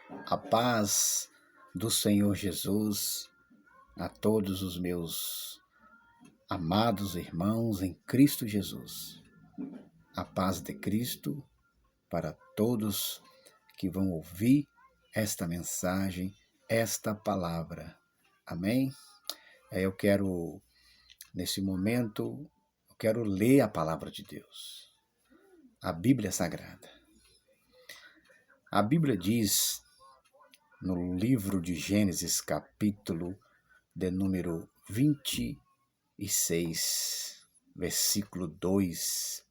A paz do Senhor Jesus a todos os meus amados irmãos em Cristo Jesus. A paz de Cristo para todos que vão ouvir esta mensagem, esta palavra. Amém? Eu quero, nesse momento, ler a palavra de Deus, a Bíblia Sagrada. A Bíblia diz, no livro de Gênesis, capítulo de número 26, versículo 2.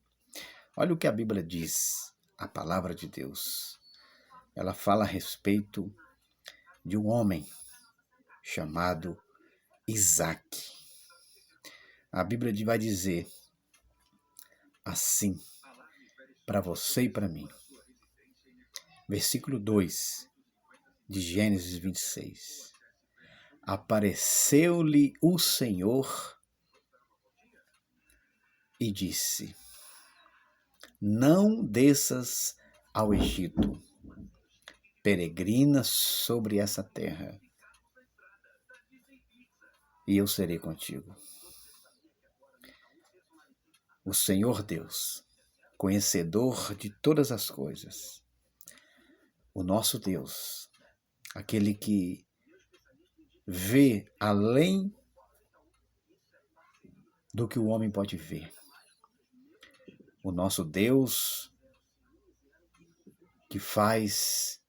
Olha o que a Bíblia diz, a palavra de Deus. Ela fala a respeito de um homem chamado Isaac. A Bíblia vai dizer assim, para você e para mim. Versículo 2 de Gênesis 26. Apareceu-lhe o Senhor e disse: não desças ao Egito, peregrina sobre essa terra, e eu serei contigo. O Senhor Deus, conhecedor de todas as coisas, o nosso Deus, aquele que vê além do que o homem pode ver. O nosso Deus que faz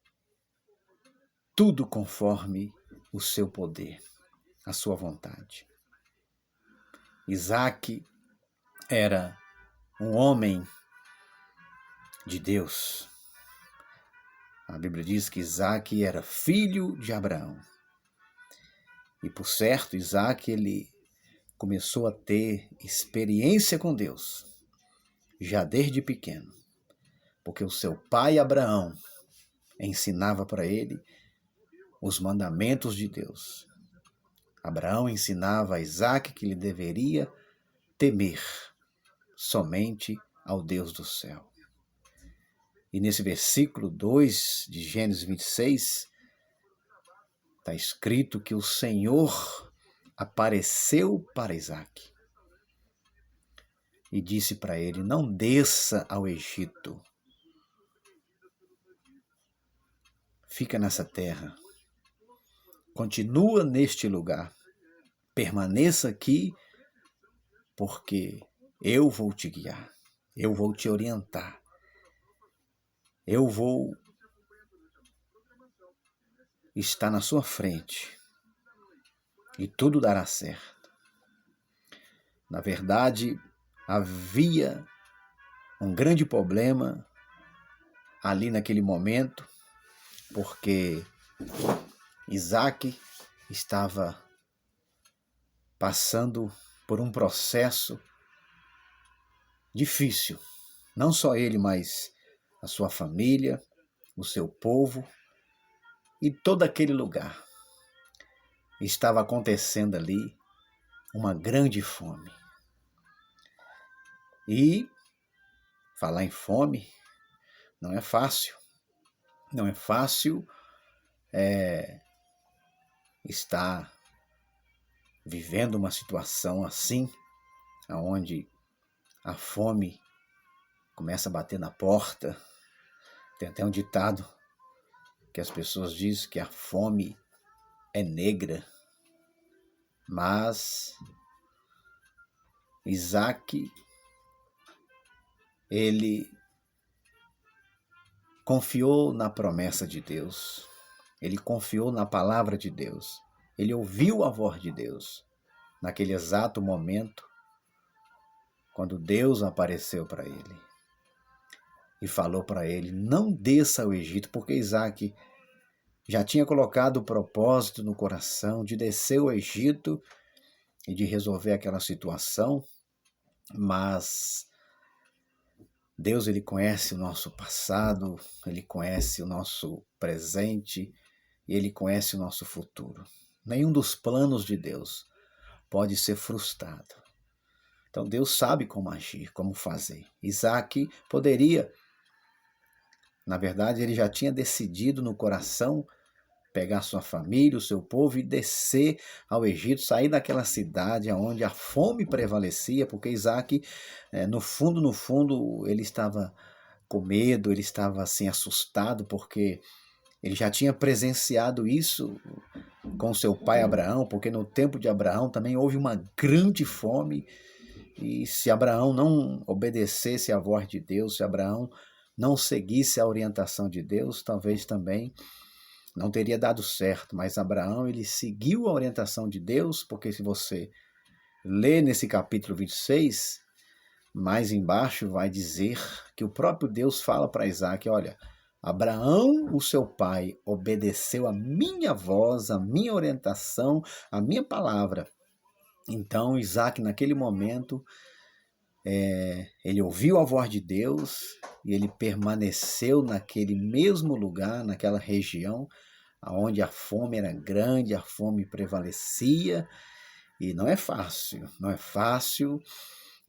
tudo conforme o seu poder, a sua vontade. Isaac era um homem de Deus. A Bíblia diz que Isaac era filho de Abraão. E por certo, Isaac ele começou a ter experiência com Deus já desde pequeno, porque o seu pai Abraão ensinava para ele os mandamentos de Deus. Abraão ensinava a Isaac que ele deveria temer somente ao Deus do céu. E nesse versículo 2 de Gênesis 26, está escrito que o Senhor apareceu para Isaac e disse para ele: não desça ao Egito, fica nessa terra, continua neste lugar, permaneça aqui, porque eu vou te guiar, eu vou te orientar, eu vou estar na sua frente e tudo dará certo. Na verdade, havia um grande problema ali naquele momento, porque Isaac estava passando por um processo difícil. Não só ele, mas a sua família, o seu povo e todo aquele lugar. Estava acontecendo ali uma grande fome. E falar em fome não é fácil. Não é fácil estar vivendo uma situação assim, onde a fome começa a bater na porta. Tem até um ditado que as pessoas dizem que a fome é negra. Mas Isaac, ele confiou na promessa de Deus. Ele confiou na palavra de Deus. Ele ouviu a voz de Deus naquele exato momento, quando Deus apareceu para ele e falou para ele: não desça ao Egito, porque Isaac já tinha colocado o propósito no coração de descer ao Egito e de resolver aquela situação, mas Deus, ele conhece o nosso passado, ele conhece o nosso presente e ele conhece o nosso futuro. Nenhum dos planos de Deus pode ser frustrado. Então Deus sabe como agir, como fazer. Isaac poderia Na verdade, ele já tinha decidido no coração pegar sua família, o seu povo e descer ao Egito, sair daquela cidade onde a fome prevalecia, porque Isaac, no fundo, ele estava com medo, ele estava assim assustado, porque ele já tinha presenciado isso com seu pai Abraão, porque no tempo de Abraão também houve uma grande fome, e se Abraão não obedecesse à voz de Deus, se Abraão não seguisse a orientação de Deus, talvez também não teria dado certo. Mas Abraão, ele seguiu a orientação de Deus, porque se você ler nesse capítulo 26, mais embaixo vai dizer que o próprio Deus fala para Isaac, olha, Abraão, o seu pai, obedeceu a minha voz, a minha orientação, a minha palavra. Então, Isaac, naquele momento, ele ouviu a voz de Deus e ele permaneceu naquele mesmo lugar, naquela região, onde a fome era grande, a fome prevalecia. E não é fácil, não é fácil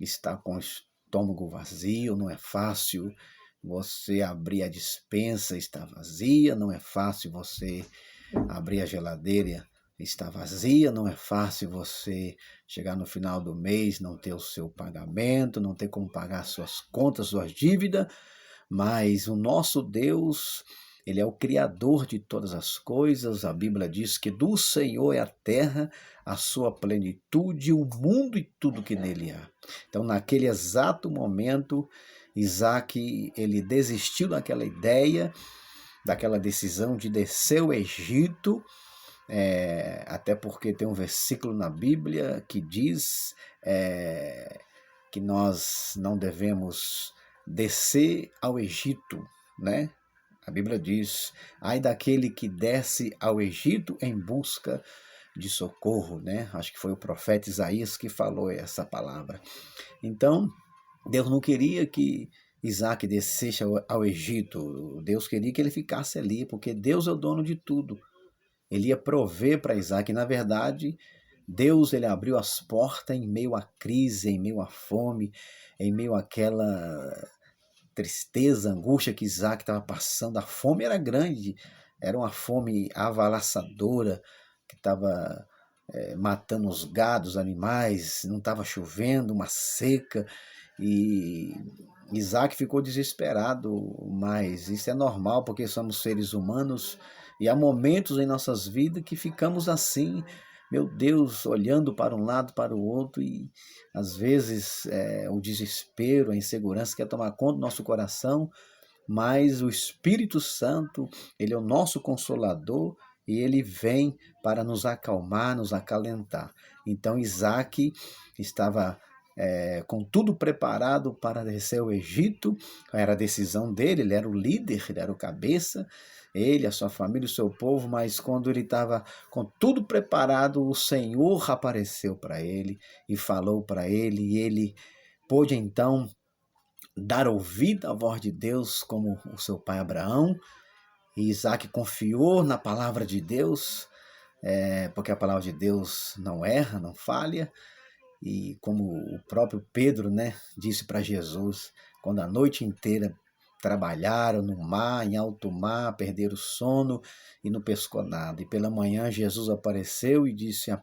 estar com o estômago vazio, não é fácil você abrir a despensa e está vazia, não é fácil você abrir a geladeira e está vazia, não é fácil você chegar no final do mês, não ter o seu pagamento, não ter como pagar suas contas, suas dívidas, mas o nosso Deus, ele é o Criador de todas as coisas. A Bíblia diz que do Senhor é a terra, a sua plenitude, o mundo e tudo que nele há. Então, naquele exato momento, Isaac, ele desistiu daquela ideia, daquela decisão de descer o Egito, até porque tem um versículo na Bíblia que diz que nós não devemos descer ao Egito, né? A Bíblia diz, ai daquele que desce ao Egito em busca de socorro, né? Acho que foi o profeta Isaías que falou essa palavra. Então, Deus não queria que Isaac descesse ao Egito, Deus queria que ele ficasse ali, porque Deus é o dono de tudo. Ele ia prover para Isaac, e na verdade, Deus, ele abriu as portas em meio à crise, em meio à fome, em meio àquela tristeza, angústia que Isaac estava passando. A fome era grande, era uma fome avalaçadora, que estava matando os gados, os animais, não estava chovendo, uma seca, e Isaac ficou desesperado, mas isso é normal, porque somos seres humanos, e há momentos em nossas vidas que ficamos assim, meu Deus, olhando para um lado, para o outro, e às vezes o desespero, a insegurança quer tomar conta do nosso coração, mas o Espírito Santo, ele é o nosso consolador e ele vem para nos acalmar, nos acalentar. Então Isaac estava com tudo preparado para descer ao Egito, era a decisão dele, ele era o líder, ele era o cabeça, ele, a sua família, o seu povo, mas quando ele estava com tudo preparado, o Senhor apareceu para ele e falou para ele, e ele pôde então dar ouvido à voz de Deus como o seu pai Abraão, e Isaac confiou na palavra de Deus, porque a palavra de Deus não erra, não falha, e como o próprio Pedro, né, disse para Jesus, quando a noite inteira trabalharam no mar, em alto mar, perderam o sono e não pescou nada. E pela manhã Jesus apareceu e disse,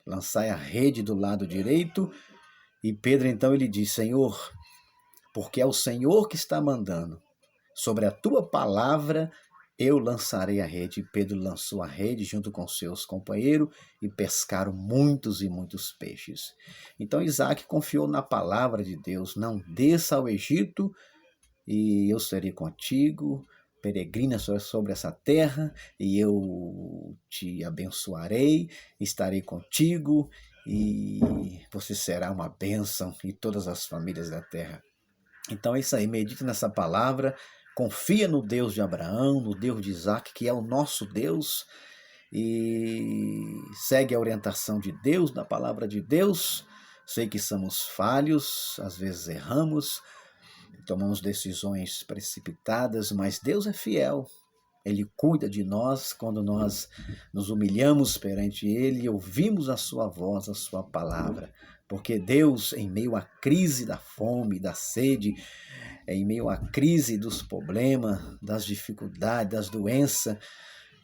lançai a rede do lado direito, e Pedro então ele disse, Senhor, porque é o Senhor que está mandando, sobre a tua palavra eu lançarei a rede. E Pedro lançou a rede junto com seus companheiros e pescaram muitos e muitos peixes. Então Isaac confiou na palavra de Deus, não desça ao Egito e eu serei contigo, peregrina sobre essa terra e eu te abençoarei, estarei contigo e você será uma bênção em todas as famílias da terra. Então é isso aí, medite nessa palavra, confia no Deus de Abraão, no Deus de Isaac, que é o nosso Deus, e segue a orientação de Deus, da palavra de Deus. Sei que somos falhos, às vezes erramos, tomamos decisões precipitadas, mas Deus é fiel. Ele cuida de nós quando nós nos humilhamos perante Ele e ouvimos a sua voz, a sua palavra. Porque Deus, em meio à crise da fome, da sede, em meio à crise dos problemas, das dificuldades, das doenças,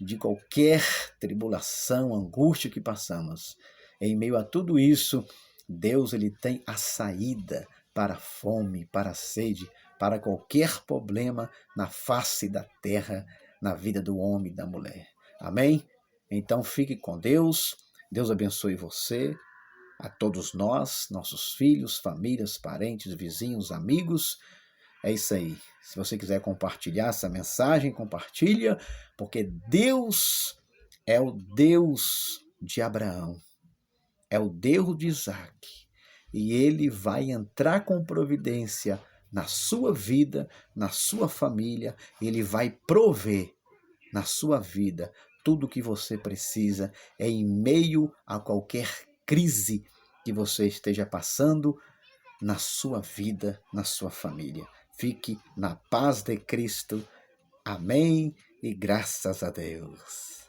de qualquer tribulação, angústia que passamos. Em meio a tudo isso, Deus ele tem a saída para a fome, para a sede, para qualquer problema na face da terra, na vida do homem e da mulher. Amém? Então fique com Deus. Deus abençoe você, a todos nós, nossos filhos, famílias, parentes, vizinhos, amigos. É isso aí. Se você quiser compartilhar essa mensagem, compartilha, porque Deus é o Deus de Abraão, é o Deus de Isaac, e Ele vai entrar com providência na sua vida, na sua família, Ele vai prover na sua vida tudo o que você precisa, em meio a qualquer crise que você esteja passando na sua vida, na sua família. Fique na paz de Cristo. Amém e graças a Deus.